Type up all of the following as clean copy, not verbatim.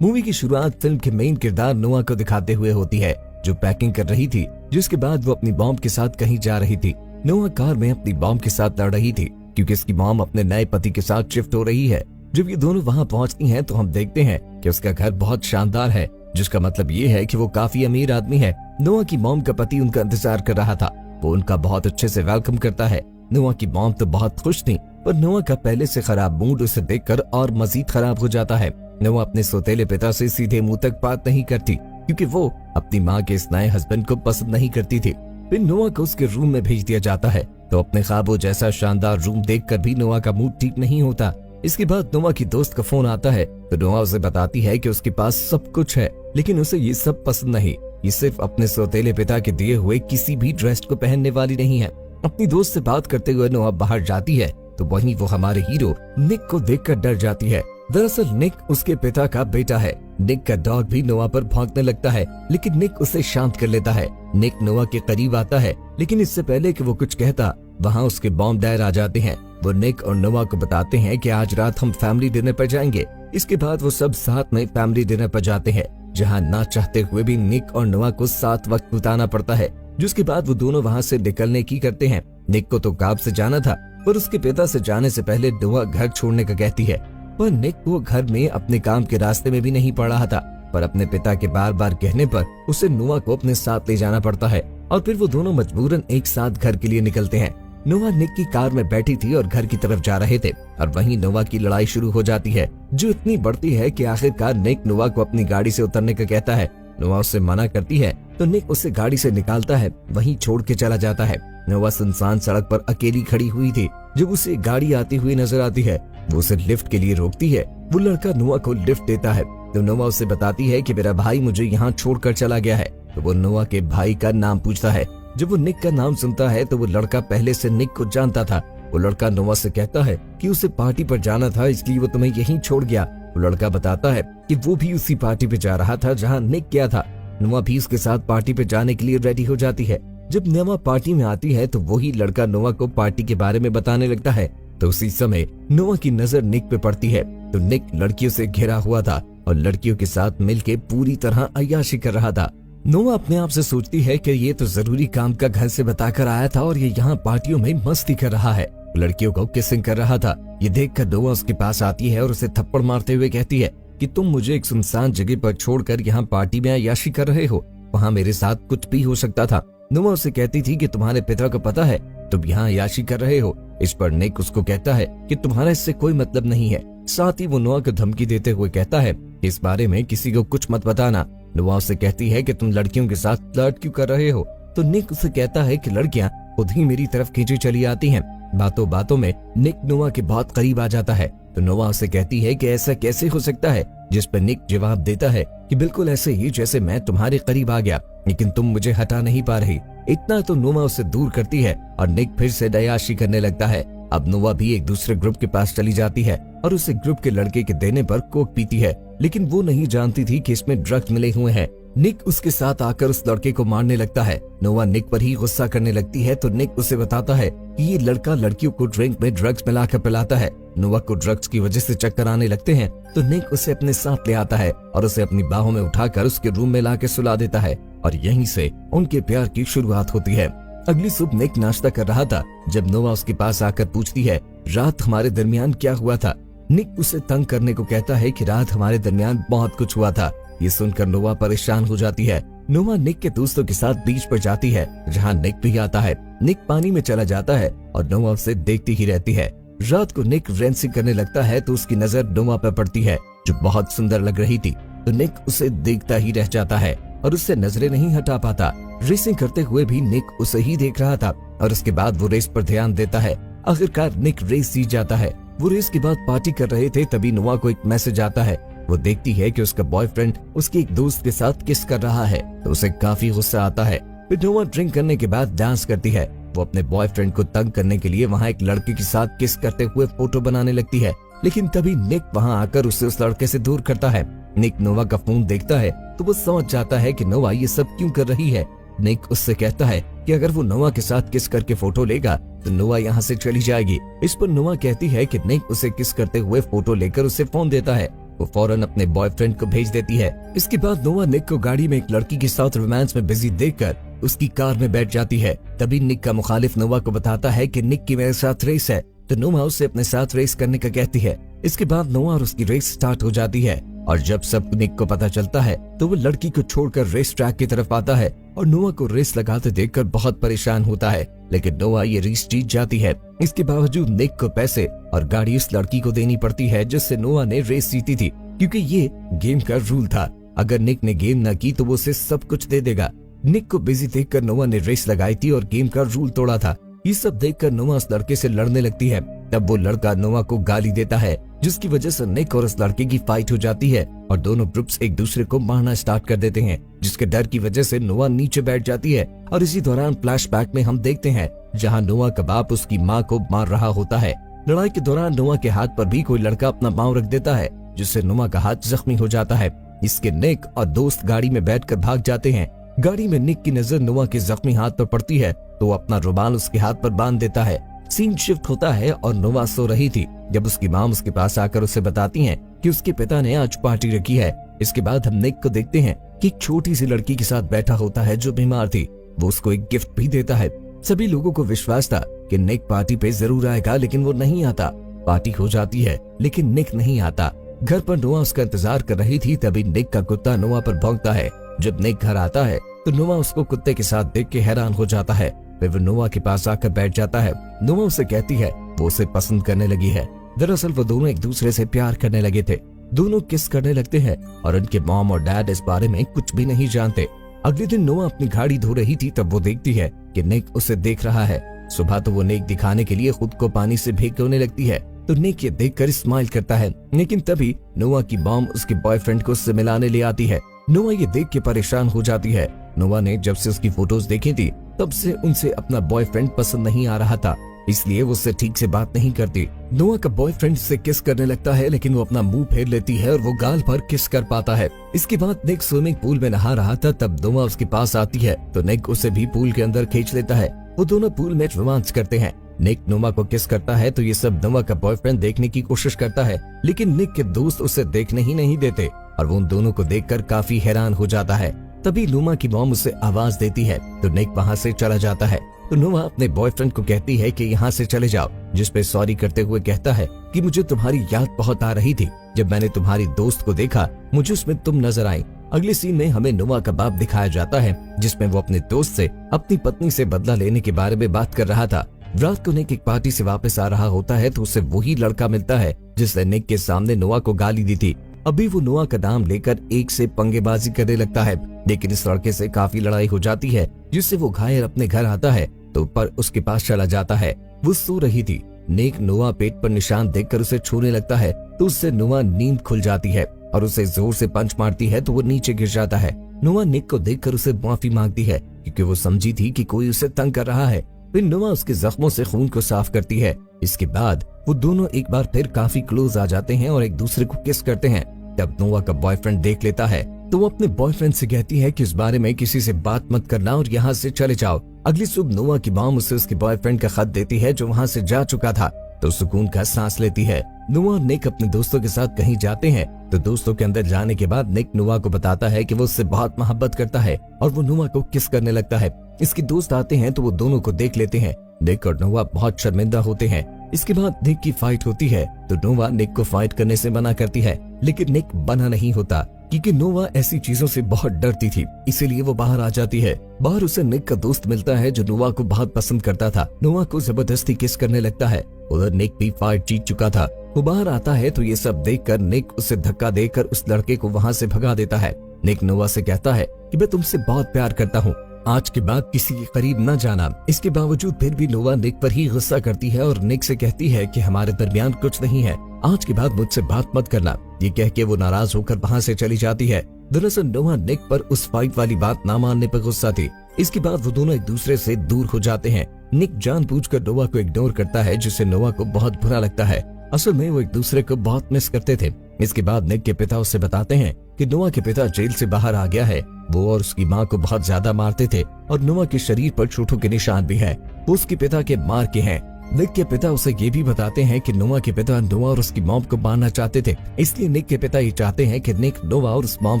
Movie की शुरुआत film के मेन किरदार नोआ को दिखाते हुए होती है, जो पैकिंग कर रही थी, जिसके बाद वो अपनी मॉम के साथ कहीं जा रही थी। नोआ कार में अपनी मॉम के साथ लड़ रही थी क्योंकि उसकी मॉम अपने नए पति के साथ शिफ्ट हो रही है। जब ये दोनों वहाँ पहुँचती हैं तो हम देखते हैं कि उसका घर बहुत शानदार है, जिसका मतलब ये है कि वो काफी अमीर आदमी है। नोआ की मॉम का पति उनका इंतजार कर रहा था, वो उनका बहुत अच्छे से वेलकम करता है। नोआ की मॉम तो बहुत खुश थी, पर नोआ का पहले से खराब मूड उसे देखकर और मजीद खराब हो जाता है। नोआ अपने सौतेले पिता से सीधे मुंह तक बात नहीं करती क्योंकि वो अपनी माँ के इस नए हस्बैंड को पसंद नहीं करती थी। फिर नोआ को उसके रूम में भेज दिया जाता है, तो अपने ख्वाबों जैसा शानदार रूम देखकर भी नोआ का मूड ठीक नहीं होता। इसके बाद नोआ की दोस्त का फोन आता है, तो नोआ उसे बताती है कि उसके पास सब कुछ है, लेकिन उसे ये सब पसंद नहीं। ये सिर्फ अपने सौतेले पिता के दिए हुए किसी भी ड्रेस को पहनने वाली नहीं है। अपनी दोस्त से बात करते हुए नोआ बाहर जाती है, तो वहीं वो हमारे हीरो निक को देखकर डर जाती है। दरअसल निक उसके पिता का बेटा है। निक का डॉग भी नोआ पर भौंकने लगता है, लेकिन निक उसे शांत कर लेता है। निक नोआ के करीब आता है, लेकिन इससे पहले कि वो कुछ कहता, वहाँ उसके बॉम्ब डैड आ जाते हैं। वो निक और नोआ को बताते हैं कि आज रात हम फैमिली डिनर पर जाएंगे। इसके बाद वो सब साथ में फैमिली डिनर पर जाते हैं, जहाँ ना चाहते हुए भी निक और नोआ को साथ वक्त बिताना पड़ता है। जिसके बाद वो दोनों वहाँ से निकलने की करते हैं। निक को तो काम से जाना था, पर उसके पिता से जाने से पहले नोआ घर छोड़ने का कहती है, पर निक वो घर में अपने काम के रास्ते में भी नहीं पड़ रहा था, पर अपने पिता के बार बार कहने पर उसे नोआ को अपने साथ ले जाना पड़ता है और फिर वो दोनों मजबूरन एक साथ घर के लिए निकलते हैं। नोआ निक की कार में बैठी थी और घर की तरफ जा रहे थे, और वहीं नोआ की लड़ाई शुरू हो जाती है, जो इतनी बढ़ती है कि आखिरकार निक नोआ को अपनी गाड़ी से उतरने का कहता है। नोआ उससे मना करती है, तो निक उसे गाड़ी से निकालता है, वहीं छोड़ के चला जाता है। नोआ सुनसान सड़क पर अकेली खड़ी हुई थी। जब उसे गाड़ी आती हुई नजर आती है, वो उसे लिफ्ट के लिए रोकती है। वो लड़का नोआ को लिफ्ट देता है, तो नोआ उसे बताती है कि मेरा भाई मुझे यहाँ छोड़कर चला गया है। तो वो नोआ के भाई का नाम पूछता है। जब वो निक का नाम सुनता है, तो वो लड़का पहले से निक को जानता था। वो लड़का नोआ से कहता है कि उसे पार्टी पर जाना था, इसलिए वो तुम्हें यहीं छोड़ गया। वो लड़का बताता है कि वो भी उसी पार्टी पे जा रहा था जहाँ निक गया था। नोआ भी उसके साथ पार्टी पे जाने के लिए रेडी हो जाती है। जब नोआ पार्टी में आती है, तो वही लड़का नोआ को पार्टी के बारे में बताने लगता है। तो उसी समय नोआ की नजर निक पे पड़ती है, तो निक लड़कियों से घिरा हुआ था और लड़कियों के साथ मिलके पूरी तरह अय्याशी कर रहा था। नोआ अपने आप से सोचती है कि ये तो जरूरी काम का घर से बताकर आया था और ये यहाँ पार्टियों में मस्ती कर रहा है, लड़कियों को किसिंग कर रहा था। ये देखकर नोआ उसके पास आती है और उसे थप्पड़ मारते हुए कहती है कि तुम मुझे एक सुनसान जगह पर छोड़कर यहाँ पार्टी में अय्याशी कर रहे हो, वहाँ मेरे साथ कुछ भी हो सकता था। नोआ उसे कहती थी कि तुम्हारे पिता को पता है तुम यहाँ अय्याशी कर रहे हो। इस पर निक उसको कहता है कि तुम्हारा इससे कोई मतलब नहीं है। साथ ही वो नोआ को धमकी देते हुए कहता है कि इस बारे में किसी को कुछ मत बताना। नोआ उसे कहती है कि तुम लड़कियों के साथ फ्लर्ट क्यों कर रहे हो। तो निक उसे कहता है कि लड़कियां खुद ही मेरी तरफ खींची चली आती हैं। बातों बातों में निक नोआ के बहुत करीब आ जाता है, तो नोआ उसे कहती है कि ऐसा कैसे हो सकता है, जिस पर निक जवाब देता है कि बिल्कुल ऐसे ही जैसे मैं तुम्हारे करीब आ गया, लेकिन तुम मुझे हटा नहीं पा रही। इतना तो नोआ उसे दूर करती है और निक फिर से अय्याशी करने लगता है। अब नोआ भी एक दूसरे ग्रुप के पास चली जाती है और उसे ग्रुप के लड़के के देने पर कोक पीती है, लेकिन वो नहीं जानती थी कि इसमें ड्रग्स मिले हुए हैं। निक उसके साथ आकर उस लड़के को मारने लगता है। नोआ निक पर ही गुस्सा करने लगती है, तो निक उसे बताता है कि ये लड़का लड़कियों को ड्रिंक में ड्रग्स मिलाकर पिलाता है। नोआ को ड्रग्स की वजह से चक्कर आने लगते हैं, तो निक उसे अपने साथ ले आता है और उसे अपनी बाहों में उठाकर उसके रूम में लाके सुला देता है, और यहीं से उनके प्यार की शुरुआत होती है। अगली सुबह निक नाश्ता कर रहा था, जब नोआ उसके पास आकर पूछती है रात हमारे दरमियान क्या हुआ था। निक उसे तंग करने को कहता है कि रात हमारे दरमियान बहुत कुछ हुआ था। ये सुनकर नोआ परेशान हो जाती है। नोआ निक के दोस्तों के साथ बीच पर जाती है, जहाँ निक भी आता है। निक पानी में चला जाता है और नोआ उसे देखती ही रहती है। रात को निक रेंसिंग करने लगता है, तो उसकी नजर नोआ पर पड़ती है, जो बहुत सुंदर लग रही थी। तो निक उसे देखता ही रह जाता है और उससे नजरें नहीं हटा पाता। रेसिंग करते हुए भी निक उसे ही देख रहा था और उसके बाद वो रेस पर ध्यान देता है। आखिरकार निक रेस जीत जाता है। वो रेस के बाद पार्टी कर रहे थे, तभी नोआ को एक मैसेज आता है। वो देखती है कि उसका बॉयफ्रेंड उसके एक दोस्त के साथ किस कर रहा है, तो उसे काफी गुस्सा आता है। फिर नोआ ड्रिंक करने के बाद डांस करती है। वो अपने बॉयफ्रेंड को तंग करने के लिए वहाँ एक लड़के के साथ किस करते हुए फोटो बनाने लगती है, लेकिन तभी निक वहाँ आकर उसे उस लड़के से दूर करता है। निक नोआ का फोन देखता है, तो वो समझ जाता है कि नोआ ये सब क्यों कर रही है। निक उससे कहता है कि अगर वो नोआ के साथ किस करके फोटो लेगा तो नोआ यहाँ से चली जाएगी। इस पर नोआ कहती है कि निक उसे किस करते हुए फोटो लेकर उसे फोन देता है। वो फौरन अपने बॉयफ्रेंड को भेज देती है। इसके बाद नोआ निक को गाड़ी में एक लड़की के साथ रोमांस में बिजी देखकर उसकी कार में बैठ जाती है। तभी निक का मुखालिफ नोआ को बताता है कि निक की मेरे साथ रेस है, तो नोआ उसे अपने साथ रेस करने का कहती है। इसके बाद नोआ और उसकी रेस स्टार्ट हो जाती है और जब सब निक को पता चलता है तो वो लड़की को छोड़कर रेस ट्रैक की तरफ आता है और नोआ को रेस लगाते देखकर बहुत परेशान होता है, लेकिन नोआ ये रेस जीत जाती है। इसके बावजूद निक को पैसे और गाड़ी उस लड़की को देनी पड़ती है जिससे नोआ ने रेस जीती थी, क्योंकि ये गेम का रूल था। अगर निक ने गेम न की तो वो उसे सब कुछ दे देगा। निक को बिजी देखकर नोआ ने रेस लगाई थी और गेम का रूल तोड़ा था। ये सब देखकर नोआ उस लड़के से लड़ने लगती है। तब वो लड़का नोआ को गाली देता है, जिसकी वजह से निक और उस लड़के की फाइट हो जाती है और दोनों ग्रुप्स एक दूसरे को मारना स्टार्ट कर देते हैं, जिसके डर की वजह से नोआ नीचे बैठ जाती है। और इसी दौरान फ्लैशबैक में हम देखते हैं जहां नोआ का बाप उसकी माँ को मार रहा होता है। लड़ाई के दौरान नोआ के हाथ पर भी कोई लड़का अपना पांव रख देता है, जिससे नोआ का हाथ जख्मी हो जाता है। इसके निक और दोस्त गाड़ी में बैठकर भाग जाते हैं। गाड़ी में निक की नजर नोआ के जख्मी हाथ पर पड़ती है तो वो अपना रुमाल उसके हाथ पर बांध देता है। सीन शिफ्ट होता है और नोआ सो रही थी जब उसकी माँ उसके पास आकर उसे बताती हैं कि उसके पिता ने आज पार्टी रखी है। इसके बाद हम निक को देखते हैं कि एक छोटी सी लड़की के साथ बैठा होता है जो बीमार थी। वो उसको एक गिफ्ट भी देता है। सभी लोगों को विश्वास था कि निक पार्टी पे जरूर आएगा, लेकिन वो नहीं आता। पार्टी हो जाती है लेकिन निक नहीं आता। घर पर नोआ उसका इंतजार कर रही थी। तभी निक का कुत्ता नोआ पर भौंकता है। जब निक घर आता है तो नोआ उसको कुत्ते के साथ देख के हैरान हो जाता है। फिर वो नोआ के पास आकर बैठ जाता है। नोआ उसे कहती है वो उसे पसंद करने लगी है। दरअसल वो दोनों एक दूसरे से प्यार करने लगे थे। दोनों किस करने लगते हैं और उनके मॉम और डैड इस बारे में कुछ भी नहीं जानते। अगले दिन नोआ अपनी गाड़ी धो रही थी तब वो देखती है कि निक उसे देख रहा है। सुबह तो वो निक दिखाने के लिए खुद को पानी से भिगोने लगती है तो निक ये देखकर स्माइल करता है, लेकिन तभी नोआ की मॉम उसके बॉयफ्रेंड को उससे मिलाने ले आती है। नोआ ये देख के परेशान हो जाती है। नोआ ने जब से उसकी फोटोज देखी थी तब से उनसे अपना बॉयफ्रेंड पसंद नहीं आ रहा था, इसलिए वो उससे ठीक से बात नहीं करती। नोआ का बॉयफ्रेंड से किस करने लगता है लेकिन वो अपना मुंह फेर लेती है और वो गाल पर किस कर पाता है। इसके बाद निक स्विमिंग पूल में नहा रहा था तब नोआ उसके पास आती है तो निक उसे भी पूल के अंदर खींच लेता है। वो दोनों पूल में रोमांस करते हैं। निक नोआ को किस करता है तो ये सब नोआ का बॉयफ्रेंड देखने की कोशिश करता है, लेकिन निक के दोस्त उसे देखने ही नहीं देते और वो उन दोनों को देखकर काफी हैरान हो जाता है। तभी नोआ की मॉम उसे आवाज देती है तो निक वहाँ से चला जाता है। तो नोआ अपने बॉयफ्रेंड को कहती है कि यहाँ से चले जाओ, जिस पे सॉरी करते हुए कहता है कि मुझे तुम्हारी याद बहुत आ रही थी। जब मैंने तुम्हारी दोस्त को देखा मुझे उसमें तुम नजर आई। अगले सीन में हमें नोआ का बाप दिखाया जाता है जिसमें वो अपने दोस्त से अपनी पत्नी से बदला लेने के बारे में बात कर रहा था। रात को निक एक पार्टी से वापस आ रहा होता है तो उसे वही लड़का मिलता है जिसने निक के सामने नोआ को गाली दी थी। अभी वो नोआ का नाम लेकर एक से पंगेबाजी करने लगता है, लेकिन इस लड़के से काफी लड़ाई हो जाती है जिससे वो घायल अपने घर आता है तो पर उसके पास चला जाता है। वो सो रही थी। निक नोआ पेट पर निशान देखकर उसे छूने लगता है तो उससे नोआ नींद खुल जाती है और उसे जोर से पंच मारती है तो वो नीचे गिर जाता है। नोआ निक को देखकर उसे माफी मांगती है क्योंकि वो समझी थी कि कोई उसे तंग कर रहा है। फिर नोआ उसके जख्मों से खून को साफ करती है। इसके बाद वो दोनों एक बार फिर काफी क्लोज आ जाते हैं और एक दूसरे को किस करते हैं। तब नोआ का बॉयफ्रेंड देख लेता है तो वो अपने बॉयफ्रेंड से कहती है कि इस बारे में किसी से बात मत करना और यहाँ से चले जाओ। अगली सुबह नोआ की मॉम उसे उसके बॉयफ्रेंड का खत देती है जो वहाँ से जा चुका था तो सुकून का सांस लेती है। नोआ और निक अपने दोस्तों के साथ कहीं जाते हैं तो दोस्तों के अंदर जाने के बाद निक नोआ को बताता है कि वो उससे बहुत मोहब्बत करता है और वो नोआ को किस करने लगता है। इसके दोस्त आते हैं तो वो दोनों को देख लेते हैं। निक और नोआ बहुत शर्मिंदा होते हैं। इसके बाद निक की फाइट होती है तो नोआ निक को फाइट करने से मना करती है, लेकिन निक बना नहीं होता क्योंकि नोआ ऐसी चीजों से बहुत डरती थी, इसीलिए वो बाहर आ जाती है। बाहर उसे निक का दोस्त मिलता है जो नोआ को बहुत पसंद करता था। नोआ को जबरदस्ती किस करने लगता है। उधर निक भी फाइट जीत चुका था। वो बाहर आता है तो ये सब देखकर निक उसे धक्का देकर उस लड़के को वहाँ से भगा देता है। निक नोआ से कहता है कि मैं तुमसे बहुत प्यार करता हूँ, आज के बाद किसी के करीब न जाना। इसके बावजूद फिर भी नोआ निक पर ही गुस्सा करती है और निक से कहती है कि हमारे दरमियान कुछ नहीं है, आज के बाद मुझसे बात मत करना। ये कह के वो नाराज होकर वहाँ से चली जाती है। दरअसल नोआ निक पर उस फाइट वाली बात ना मानने पर गुस्सा थी। इसके बाद वो दोनों एक दूसरे से दूर हो जाते हैं। निक जानबूझकर नोआ को इग्नोर करता है जिससे नोआ को बहुत बुरा लगता है। असल में वो एक दूसरे को बहुत मिस करते थे। इसके बाद निक के पिता उससे बताते हैं कि नोआ के पिता जेल से बाहर आ गया है। वो और उसकी माँ को बहुत ज्यादा मारते थे और नोआ के शरीर पर चोटों के निशान भी है। वो उसके पिता के मार के हैं। निक के पिता उसे ये भी बताते हैं कि नोआ के पिता नोआ और उसकी मॉम को मारना चाहते थे, इसलिए निक के पिता ये चाहते हैं कि निक नोआ और उस मॉम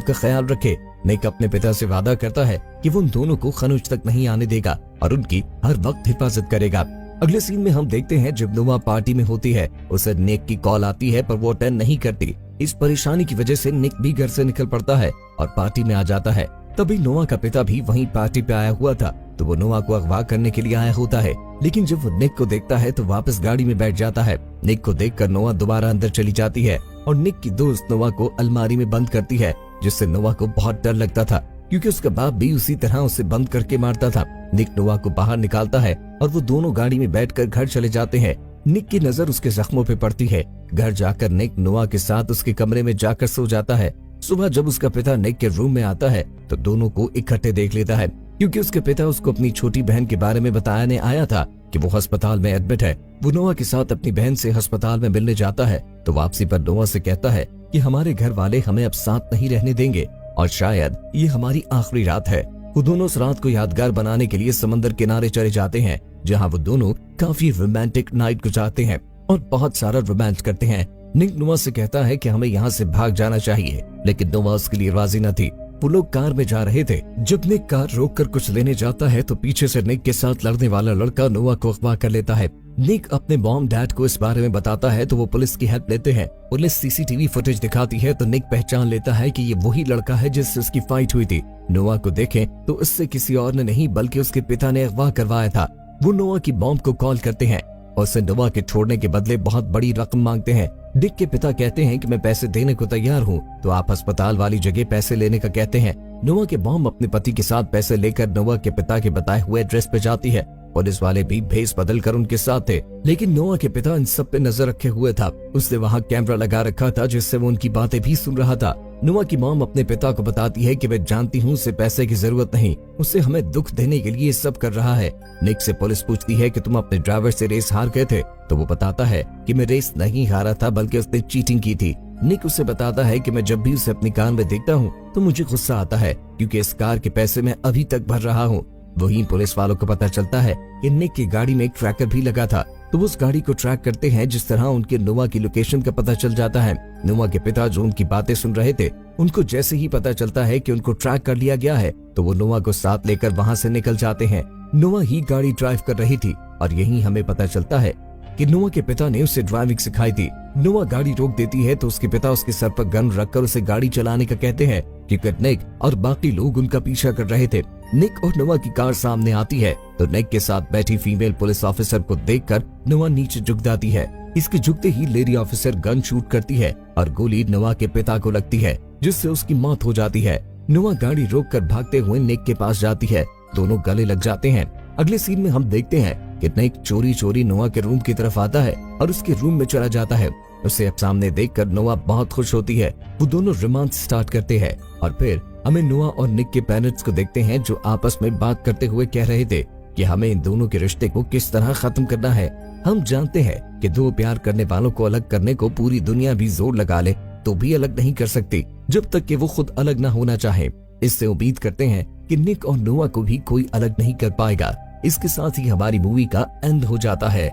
का ख्याल रखे। निक अपने पिता से वादा करता है कि वो उन दोनों को खनुज तक नहीं आने देगा और उनकी हर वक्त हिफाजत करेगा। अगले सीन में हम देखते हैं जब नोआ पार्टी में होती है, उसे निक की कॉल आती है पर वो अटेंड नहीं करती। इस परेशानी की वजह से निक भी घर से निकल पड़ता है और पार्टी में आ जाता है। तभी नोआ का पिता भी वहीं पार्टी पे आया हुआ था, तो वो नोआ को अगवा करने के लिए आया होता है, लेकिन जब वो निक को देखता है तो वापस गाड़ी में बैठ जाता है। निक को देखकर नोआ दोबारा अंदर चली जाती है और निक की दोस्त नोआ को अलमारी में बंद करती है, जिससे नोआ को बहुत डर लगता था क्योंकि उसका बाप भी उसी तरह उसे बंद करके मारता था। निक नोआ को बाहर निकालता है और वो दोनों गाड़ी में बैठकर घर चले जाते हैं। निक की नजर उसके जख्मों पे पड़ती है। घर जाकर निक नोआ के साथ उसके कमरे में जाकर सो जाता है। सुबह जब उसका पिता निक के रूम में आता है तो दोनों को इकट्ठे देख लेता है, क्योंकि उसके पिता उसको अपनी छोटी बहन के बारे में बताने आया था कि वो अस्पताल में एडमिट है। वो नोआ के साथ अपनी बहन से अस्पताल में मिलने जाता है तो वापसी पर नोआ से कहता है कि हमारे घर वाले हमें अब साथ नहीं रहने देंगे और शायद ये हमारी आखिरी रात है। वो दोनों उस रात को यादगार बनाने के लिए समंदर किनारे चले जाते हैं, जहाँ वो दोनों काफी रोमांटिक नाइट गुजारते हैं और बहुत सारा रोमांस करते हैं। निक नोआ से कहता है कि हमें यहाँ से भाग जाना चाहिए, लेकिन नोआ उसके लिए राजी न थी। वो लोग कार में जा रहे थे। जब निक कार रोककर कुछ लेने जाता है तो पीछे से निक के साथ लड़ने वाला लड़का नोआ को अगवा कर लेता है। निक अपने मॉम डैड को इस बारे में बताता है तो वो पुलिस की हेल्प लेते हैं। पुलिस सीसीटीवी फुटेज दिखाती है तो निक पहचान लेता है कि ये वही लड़का है जिससे उसकी फाइट हुई थी। नोआ को देखें तो इससे किसी और ने नहीं बल्कि उसके पिता ने अगवा करवाया था। वो नोआ की मॉम को कॉल करते हैं और उसे नोआ के छोड़ने के बदले बहुत बड़ी रकम मांगते हैं। निक के पिता कहते हैं कि मैं पैसे देने को तैयार हूँ, तो आप अस्पताल वाली जगह पैसे लेने का कहते हैं। नोआ के मॉम अपने पति के साथ पैसे लेकर नोआ के पिता के बताए हुए एड्रेस पे जाती है। पुलिस वाले भी भेस बदल कर उनके साथ थे, लेकिन नोआ के पिता इन सब पे नजर रखे हुए था। उसने वहाँ कैमरा लगा रखा था जिससे वो उनकी बातें भी सुन रहा था। नोआ की मॉम अपने पिता को बताती है कि मैं जानती हूँ उसे पैसे की जरूरत नहीं, उसे हमें दुख देने के लिए सब कर रहा है। निक से पुलिस पूछती है कि तुम अपने ड्राइवर से रेस हार गए थे, तो वो बताता है कि मैं रेस नहीं हारा था बल्कि उसने चीटिंग की थी। निक उसे बताता है कि मैं जब भी उसे अपनी कार में देखता हूँ तो मुझे गुस्सा आता है क्योंकि इस कार के पैसे मैं अभी तक भर रहा हूँ। वहीं पुलिस वालों को पता चलता है कि निक की गाड़ी में एक ट्रैकर भी लगा था, तो वो उस गाड़ी को ट्रैक करते हैं। जिस तरह उनके नोआ की लोकेशन का पता चल जाता है। नोआ के पिता जो उनकी बातें सुन रहे थे, उनको जैसे ही पता चलता है कि उनको ट्रैक कर लिया गया है तो वो नोआ को साथ लेकर वहाँ से निकल जाते हैं। नोआ ही गाड़ी ड्राइव कर रही थी और यही हमें पता चलता है कि नोआ के पिता ने उसे ड्राइविंग सिखाई थी। नोआ गाड़ी रोक देती है तो उसके पिता उसके सर पर गन रखकर उसे गाड़ी चलाने का कहते हैं, क्योंकि निक और बाकी लोग उनका पीछा कर रहे थे। निक और नोआ की कार सामने आती है तो निक के साथ बैठी फीमेल पुलिस ऑफिसर को देखकर नोआ नीचे झुक जाती है। इसके झुकते ही लेडी ऑफिसर गन शूट करती है और गोली नोआ के पिता को लगती है, जिससे उसकी मौत हो जाती है। नोआ गाड़ी रोककर भागते हुए निक के पास जाती है, दोनों गले लग जाते हैं। अगले सीन में हम देखते हैं कि निक चोरी चोरी नोआ के रूम की तरफ आता है और उसके रूम में चला जाता है। उसे अब सामने देखकर नोआ बहुत खुश होती है। वो दोनों रोमांस स्टार्ट करते हैं और फिर हमें नोआ और निक के पेरेंट्स को देखते हैं जो आपस में बात करते हुए कह रहे थे कि हमें इन दोनों के रिश्ते को किस तरह खत्म करना है। हम जानते हैं कि दो प्यार करने वालों को अलग करने को पूरी दुनिया भी जोर लगा ले तो भी अलग नहीं कर सकती जब तक कि वो खुद अलग ना होना चाहे। इससे उम्मीद करते हैं कि निक और नोआ को भी कोई अलग नहीं कर पाएगा। इसके साथ ही हमारी मूवी का एंड हो जाता है।